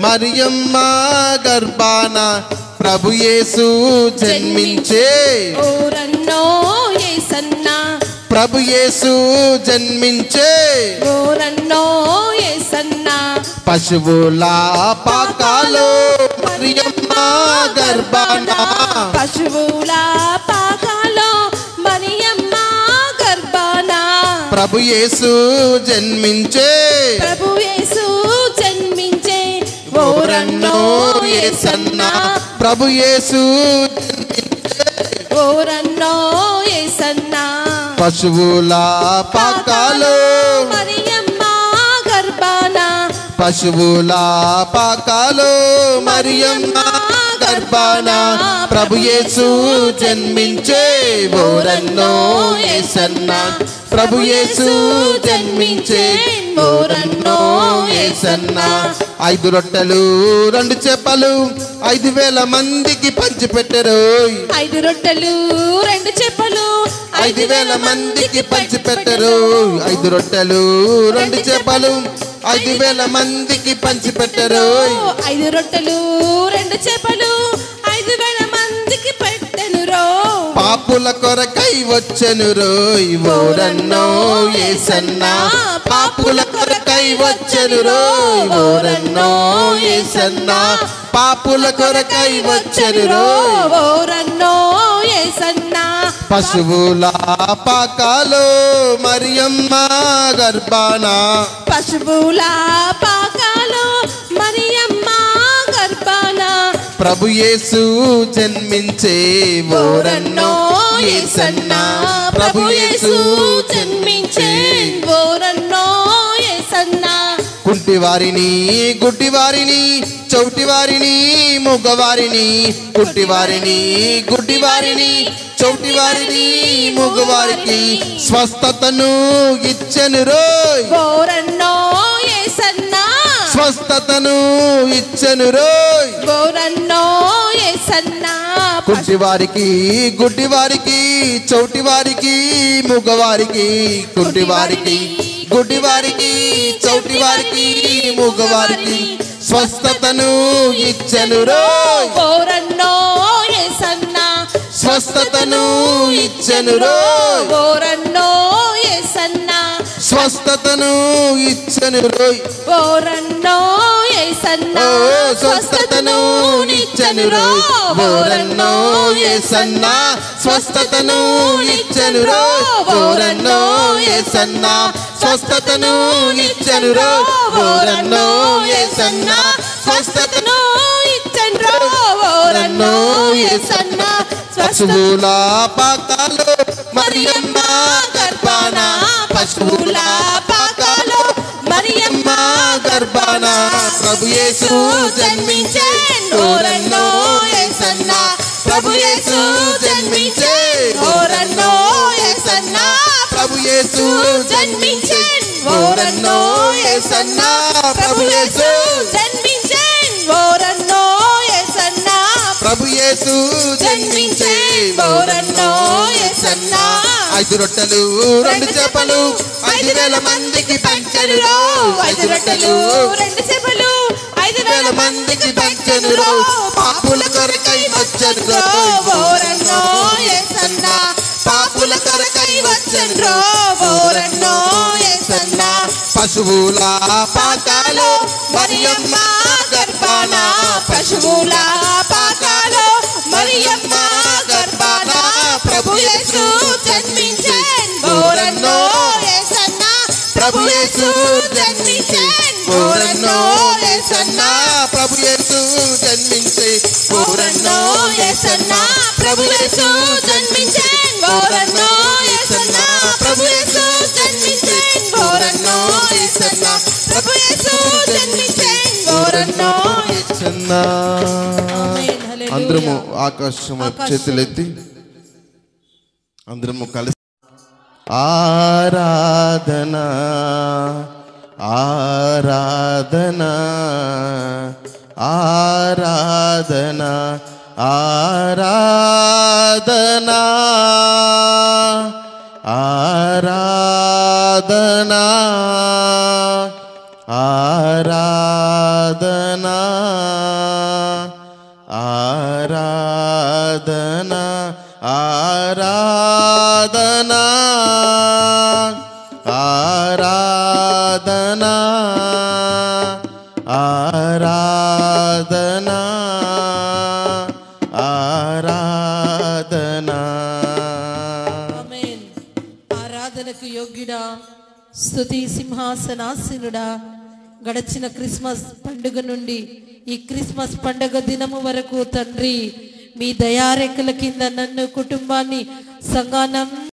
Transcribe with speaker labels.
Speaker 1: మరియమ్మ గర్భాన ప్రభు యేసు జన్మించే
Speaker 2: ఓరన్నో యేసన్న
Speaker 1: ప్రభు యేసు జన్మించే
Speaker 2: ఓరన్నో యేసన్న
Speaker 1: పశువుల పాకాలో మరియమ్మ గర్భాన
Speaker 2: పశువుల పాకాలో మరియమ్మ గర్భాన
Speaker 1: ప్రభు యేసు జన్మించే
Speaker 2: ప్రభు యేసు జన్మించే
Speaker 1: ఓరన్నో యేసన్న ప్రభు యేసు
Speaker 2: ఓరన్నో యేసన్న
Speaker 1: పశువుల పాకాలో
Speaker 2: మరియమ్మ గర్భాన
Speaker 1: పశువుల పాకాలో మరియమ్మ గర్భాన ప్రభు యేసు జన్మించే ఓరన్నో యేసన్న ప్రభు యేసు జన్మించే ఓరన్నో యేసన్న 5 రొట్టెలు 2 చేపలు 5,000 మందికి పంచిపెట్టరు
Speaker 2: 5 రొట్టెలు 2 చేపలు
Speaker 1: 5,000 మందికి పంచిపెట్టరు 5 రొట్టెలు 2 చేపలు 5,000 మందికి పంచిపెట్టరు
Speaker 2: 5 రొట్టెలు 2 చేపలు 5,000 మందికి పెట్టెను రో
Speaker 1: పాపుల కొరకై వచ్చెను రోయ్ ఓరన్నో యేసన్న పాపుల కొరకై వచ్చెను రోయ్ ఓరన్నో యేసన్న పాపుల కొరకై వచ్చెను రోయ్
Speaker 2: ఓరన్నో యేసన్న
Speaker 1: పశువుల పాకాలో మరియమ్మ గర్భాన
Speaker 2: పశువుల పాకాలో మరియమ్మ గర్భాన
Speaker 1: ప్రభు యేసు జన్మించే ఓరన్నో యేసన్న ప్రభు యేసు జన్మించే
Speaker 2: ఓరన్నో యేసన్న
Speaker 1: కుంటివారిని గుడ్డివారిని చౌటివారిని మూగవారిని కుంటివారిని గుడ్డివారిని చౌటివారిని మూగవారికి స్వస్థతను ఇచ్చెను రోయ్
Speaker 2: ఓరన్నో యేసన్న
Speaker 1: స్వస్థతను ఇచ్చెను రోయ్
Speaker 2: ఓరన్నో యేసన్న
Speaker 1: కుంటివారికి గుడ్డివారికి చౌటివారికి మూగవారికి కుంటివారికి గుడ్డివారికి చౌటివారికి మూగవారికి స్వస్థతను ఇచ్చెను రోయ్
Speaker 2: ఓరన్నో యేసన్న
Speaker 1: స్వస్థతను ఇచ్చెను రోయ్
Speaker 2: ఓరన్నో యేసన్న
Speaker 1: స్వస్థతను ఇచ్చెను రోయ్
Speaker 2: ఓరన్నో యేసన్న
Speaker 1: స్వస్థతను ఇచ్చెను రోయ్ ఓరన్నో యేసన్న స్వస్థతను ఇచ్చెను రోయ్ ఓరన్నో యేసన్న స్వస్థతను ఇచ్చెను రోయ్ ఓరన్నో యేసన్న స్వస్థతను
Speaker 2: ఇచ్చెను రో ఓరన్నో యేసన్న
Speaker 1: పశువుల పాకాలో మరియమ్మ గర్భాన పశువుల పాకాలో మరియమ్మ గర్భాన ప్రభు యేసు జన్మించే ఓరన్నో యేసన్న ప్రభు యేసు జన్మించే ఓరన్నో యేసన్న ప్రభు యేసు జన్మించే ఓరన్నో యేసన్న ప్రభు యేసు
Speaker 2: జన్మించే ఓరన్నో యేసన్న
Speaker 1: ప్రభు యేసు జన్మించే ఓరన్నో యేసన్న 5 రొట్టెలు 2 చేపలు 5,000 మందికి పంచెను రో 5 రొట్టెలు
Speaker 2: 2 చేపలు
Speaker 1: 5,000 మందికి పంచెను రో పాపుల కొరకై వచ్చెను రో
Speaker 2: ఓరన్నో యేసన్న
Speaker 1: పాపుల కొరకై వచ్చెను రో
Speaker 2: ఓరన్నో యేసన్న
Speaker 1: పశువుల పాకాలో మరియమ్మ గర్భాన పశువుల పాకాలో మరియమ్మ గర్భాన ప్రభు యేసు జన్మించే ఓరన్నో యేసన్న ప్రభు యేసు జన్మించే ఓరన్నో యేసన్న ప్రభు యేసు జన్మించే ఓరన్నో యేసన్న ప్రభు యేసు జన్మించే ఓరన్నో యేసన్న ప్రభు యేసు జన్మించే ఓరన్నో యేసన్న ప్రభు యేసు జన్మించే ఓరన్నో యేసన్న అందరము ఆకాశం చేతులెత్తి అందరము కలిసి ఆరాధన ఆరాధన ఆరాధన ఆరాధన ఆరాధన ఆరాధన ఆరాధన ఆరాధన ఆరాధన ఆరాధన ఆరాధన.
Speaker 2: ఆమేన్. ఆరాధనకు యోగ్యుడా, స్తుతి సింహాసనాసీనుడా, గడచిన క్రిస్మస్ పండుగ నుండి ఈ క్రిస్మస్ పండుగ దినము వరకు తండ్రి మీ దయారెక్కల కింద నన్ను కుటుంబాన్ని సంఘానం